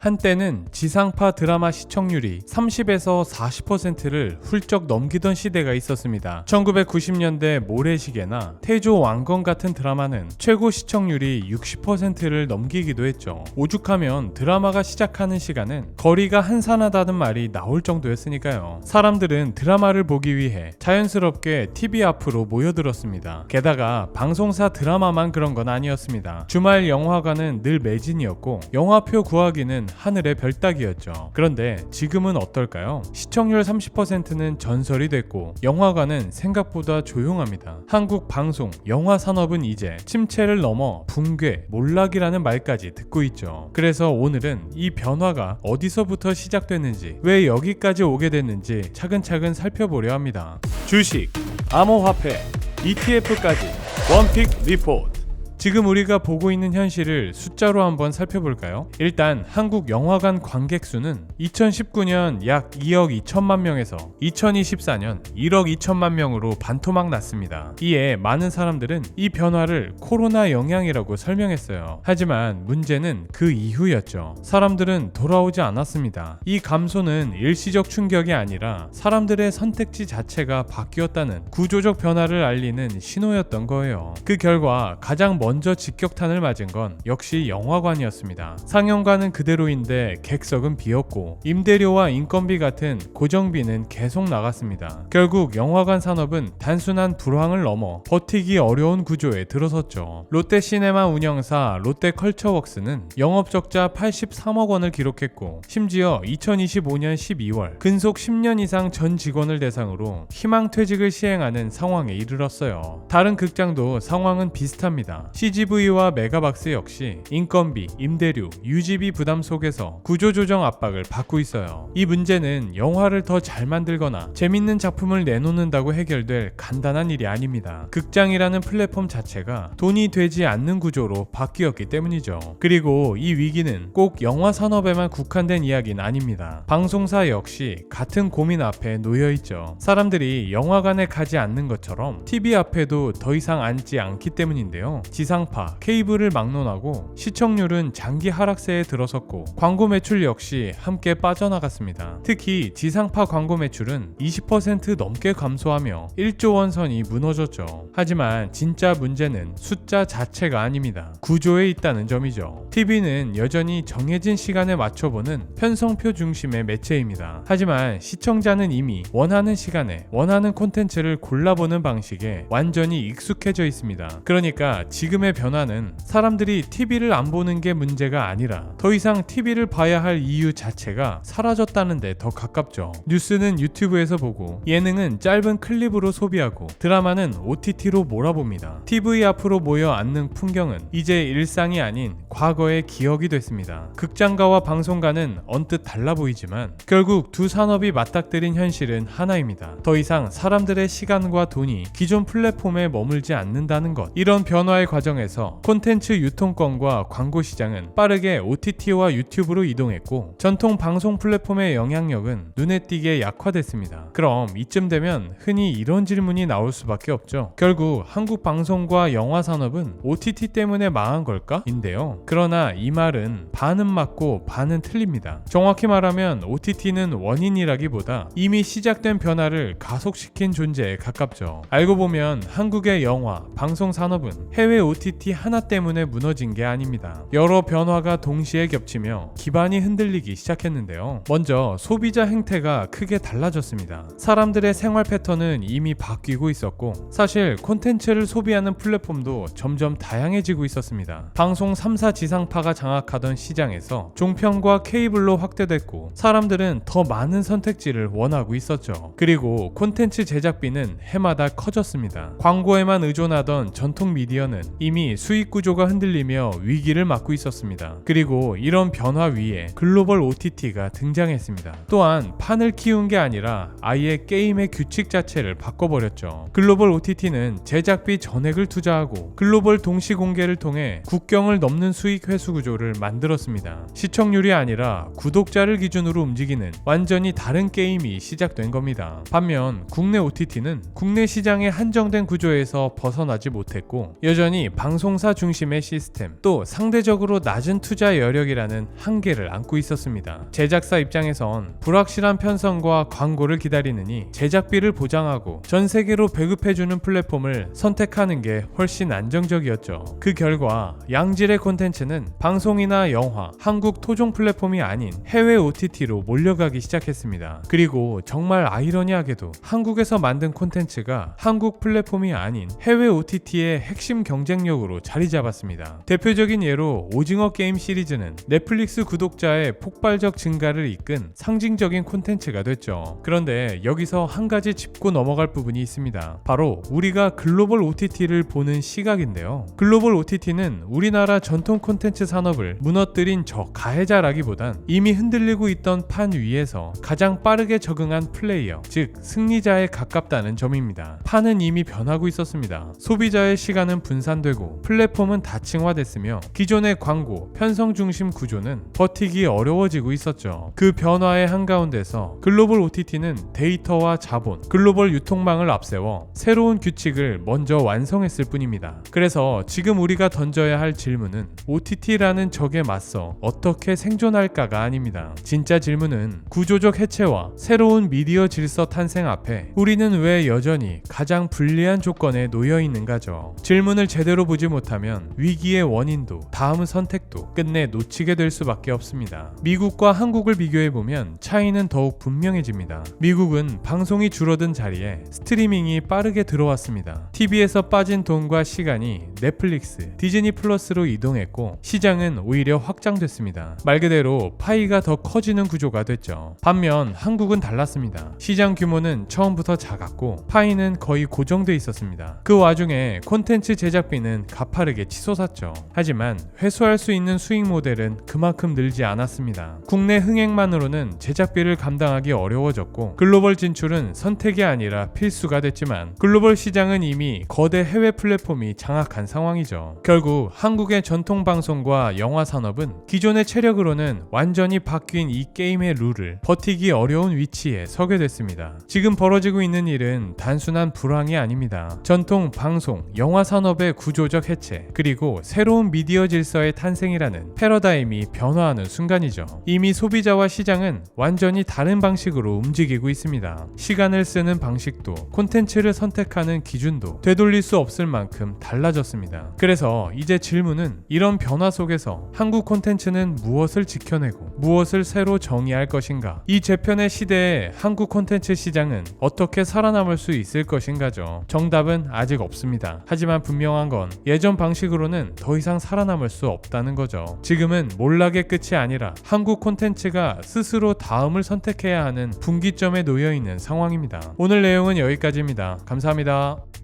한때는 지상파 드라마 시청률이 30에서 40%를 훌쩍 넘기던 시대가 있었습니다. 1990년대 모래시계나 태조 왕건 같은 드라마는 최고 시청률이 60%를 넘기기도 했죠. 오죽하면 드라마가 시작하는 시간은 거리가 한산하다는 말이 나올 정도였으니까요. 사람들은 드라마를 보기 위해 자연스럽게 TV 앞으로 모여들었습니다. 게다가 방송사 드라마만 그런 건 아니었습니다. 주말 영화관은 늘 매진이었고 영화표 구하기는 하늘의 별 따기였죠. 그런데 지금은 어떨까요? 시청률 30%는 전설이 됐고 영화관은 생각보다 조용합니다. 한국 방송, 영화 산업은 이제 침체를 넘어 붕괴, 몰락이라는 말까지 듣고 있죠. 그래서 오늘은 이 변화가 어디서부터 시작됐는지, 왜 여기까지 오게 됐는지 차근차근 살펴보려 합니다. 주식, 암호화폐, ETF까지 원픽 리포트. 지금 우리가 보고 있는 현실을 숫자로 한번 살펴볼까요? 일단 한국 영화관 관객 수는 2019년 약 2억 2천만 명에서 2024년 1억 2천만 명으로 반토막 났습니다. 이에 많은 사람들은 이 변화를 코로나 영향이라고 설명했어요. 하지만 문제는 그 이후였죠. 사람들은 돌아오지 않았습니다. 이 감소는 일시적 충격이 아니라 사람들의 선택지 자체가 바뀌었다는 구조적 변화를 알리는 신호였던 거예요. 그 결과 가장 먼저 직격탄을 맞은 건 역시 영화관이었습니다. 상영관은 그대로인데 객석은 비었고 임대료와 인건비 같은 고정비는 계속 나갔습니다. 결국 영화관 산업은 단순한 불황을 넘어 버티기 어려운 구조에 들어섰죠. 롯데시네마 운영사 롯데컬처웍스는 영업적자 83억 원을 기록했고 심지어 2025년 12월 근속 10년 이상 전 직원을 대상으로 희망퇴직을 시행하는 상황에 이르렀어요. 다른 극장도 상황은 비슷합니다. CGV와 메가박스 역시 인건비, 임대료, 유지비 부담 속에서 구조조정 압박을 받고 있어요. 이 문제는 영화를 더 잘 만들거나 재밌는 작품을 내놓는다고 해결될 간단한 일이 아닙니다. 극장이라는 플랫폼 자체가 돈이 되지 않는 구조로 바뀌었기 때문이죠. 그리고 이 위기는 꼭 영화 산업에만 국한된 이야기는 아닙니다. 방송사 역시 같은 고민 앞에 놓여있죠. 사람들이 영화관에 가지 않는 것처럼 TV 앞에도 더 이상 앉지 않기 때문인데요. 지상파, 케이블을 막론하고 시청률은 장기 하락세에 들어섰고 광고 매출 역시 함께 빠져나갔습니다. 특히 지상파 광고 매출은 20% 넘게 감소하며 1조 원 선이 무너졌죠. 하지만 진짜 문제는 숫자 자체가 아닙니다. 구조에 있다는 점이죠. TV는 여전히 정해진 시간에 맞춰보는 편성표 중심의 매체입니다. 하지만 시청자는 이미 원하는 시간에 원하는 콘텐츠를 골라보는 방식에 완전히 익숙해져 있습니다. 그러니까 지금의 변화는 사람들이 TV를 안 보는 게 문제가 아니라 더 이상 TV를 봐야 할 이유 자체가 사라졌다는 데 더 가깝죠. 뉴스는 유튜브에서 보고 예능은 짧은 클립으로 소비하고 드라마는 OTT로 몰아봅니다. TV 앞으로 모여 앉는 풍경은 이제 일상이 아닌 과거의 기억이 됐습니다. 극장가와 방송가는 언뜻 달라 보이지만 결국 두 산업이 맞닥뜨린 현실은 하나입니다. 더 이상 사람들의 시간과 돈이 기존 플랫폼에 머물지 않는다는 것. 이런 변화의 과정에서 콘텐츠 유통권과 광고 시장은 빠르게 OTT와 유튜브로 이동했고 전통 방송 플랫폼의 영향력은 눈에 띄게 약화됐습니다. 그럼 이쯤 되면 흔히 이런 질문이 나올 수밖에 없죠. 결국 한국 방송과 영화 산업은 OTT 때문에 망한 걸까? 인데요. 그러나 이 말은 반은 맞고 반은 틀립니다. 정확히 말하면 OTT는 원인이라기보다 이미 시작된 변화를 가속시킨 존재에 가깝죠. 알고 보면 한국의 영화, 방송 산업은 해외 OTT 하나 때문에 무너진 게 아닙니다. 여러 변화가 동시에 겹치며 기반이 흔들리기 시작했는데요. 먼저 소비자 행태가 크게 달라졌습니다. 사람들의 생활 패턴은 이미 바뀌고 있었고 사실 콘텐츠를 소비하는 플랫폼도 점점 다양해지고 있었습니다. 방송 3사 지상파가 장악하던 시장에서 종편과 케이블로 확대됐고 사람들은 더 많은 선택지를 원하고 있었죠. 그리고 콘텐츠 제작비는 해마다 커졌습니다. 광고에만 의존하던 전통 미디어는 이미 수익 구조가 흔들리며 위기를 맞고 있었습니다. 그리고 이런 변화 위에 글로벌 OTT가 등장했습니다. 또한 판을 키운 게 아니라 아예 게임의 규칙 자체를 바꿔버렸죠. 글로벌 OTT는 제작비 전액을 투자하고 글로벌 동시 공개를 통해 국경을 넘는 수익 클릭 회수 구조를 만들었습니다. 시청률이 아니라 구독자를 기준으로 움직이는 완전히 다른 게임이 시작된 겁니다. 반면 국내 OTT는 국내 시장의 한정된 구조에서 벗어나지 못했고 여전히 방송사 중심의 시스템 또 상대적으로 낮은 투자 여력이라는 한계를 안고 있었습니다. 제작사 입장에선 불확실한 편성과 광고를 기다리느니 제작비를 보장하고 전 세계로 배급해주는 플랫폼을 선택하는 게 훨씬 안정적이었죠. 그 결과 양질의 콘텐츠는 방송이나 영화, 한국 토종 플랫폼이 아닌 해외 OTT로 몰려가기 시작했습니다. 그리고 정말 아이러니하게도 한국에서 만든 콘텐츠가 한국 플랫폼이 아닌 해외 OTT의 핵심 경쟁력으로 자리 잡았습니다. 대표적인 예로 오징어 게임 시리즈는 넷플릭스 구독자의 폭발적 증가를 이끈 상징적인 콘텐츠가 됐죠. 그런데 여기서 한 가지 짚고 넘어갈 부분이 있습니다. 바로 우리가 글로벌 OTT를 보는 시각인데요. 글로벌 OTT는 우리나라 전통 콘텐츠 산업을 무너뜨린 저 가해자라기보단 이미 흔들리고 있던 판 위에서 가장 빠르게 적응한 플레이어, 즉 승리자에 가깝다는 점입니다. 판은 이미 변하고 있었습니다. 소비자의 시간은 분산되고 플랫폼은 다층화됐으며 기존의 광고, 편성 중심 구조는 버티기 어려워지고 있었죠. 그 변화의 한가운데서 글로벌 OTT는 데이터와 자본, 글로벌 유통망을 앞세워 새로운 규칙을 먼저 완성했을 뿐입니다. 그래서 지금 우리가 던져야 할 질문은 OTT라는 적에 맞서 어떻게 생존할까가 아닙니다. 진짜 질문은 구조적 해체와 새로운 미디어 질서 탄생 앞에 우리는 왜 여전히 가장 불리한 조건에 놓여 있는가죠. 질문을 제대로 보지 못하면 위기의 원인도 다음 선택도 끝내 놓치게 될 수밖에 없습니다. 미국과 한국을 비교해보면 차이는 더욱 분명해집니다. 미국은 방송이 줄어든 자리에 스트리밍이 빠르게 들어왔습니다. TV에서 빠진 돈과 시간이 넷플릭스, 디즈니 플러스로 이동했고 시장은 오히려 확장됐습니다. 말 그대로 파이가 더 커지는 구조가 됐죠. 반면 한국은 달랐습니다. 시장 규모는 처음부터 작았고 파이는 거의 고정돼 있었습니다. 그 와중에 콘텐츠 제작비는 가파르게 치솟았죠. 하지만 회수할 수 있는 수익 모델은 그만큼 늘지 않았습니다. 국내 흥행만으로는 제작비를 감당하기 어려워졌고 글로벌 진출은 선택이 아니라 필수가 됐지만 글로벌 시장은 이미 거대 해외 플랫폼이 장악한 상황이죠. 결국 한국의 전통 방송과 영화 산업은 기존의 체력으로는 완전히 바뀐 이 게임의 룰을 버티기 어려운 위치에 서게 됐습니다. 지금 벌어지고 있는 일은 단순한 불황이 아닙니다. 전통 방송, 영화 산업의 구조적 해체, 그리고 새로운 미디어 질서의 탄생이라는 패러다임이 변화하는 순간이죠. 이미 소비자와 시장은 완전히 다른 방식으로 움직이고 있습니다. 시간을 쓰는 방식도 콘텐츠를 선택하는 기준도 되돌릴 수 없을 만큼 달라졌습니다. 그래서 이제 질문은 이런 변화 속에서 한국 콘텐츠는 무엇을 지켜내고 무엇을 새로 정의할 것인가? 이 재편의 시대에 한국 콘텐츠 시장은 어떻게 살아남을 수 있을 것인가죠? 정답은 아직 없습니다. 하지만 분명한 건 예전 방식으로는 더 이상 살아남을 수 없다는 거죠. 지금은 몰락의 끝이 아니라 한국 콘텐츠가 스스로 다음을 선택해야 하는 분기점에 놓여 있는 상황입니다. 오늘 내용은 여기까지입니다. 감사합니다.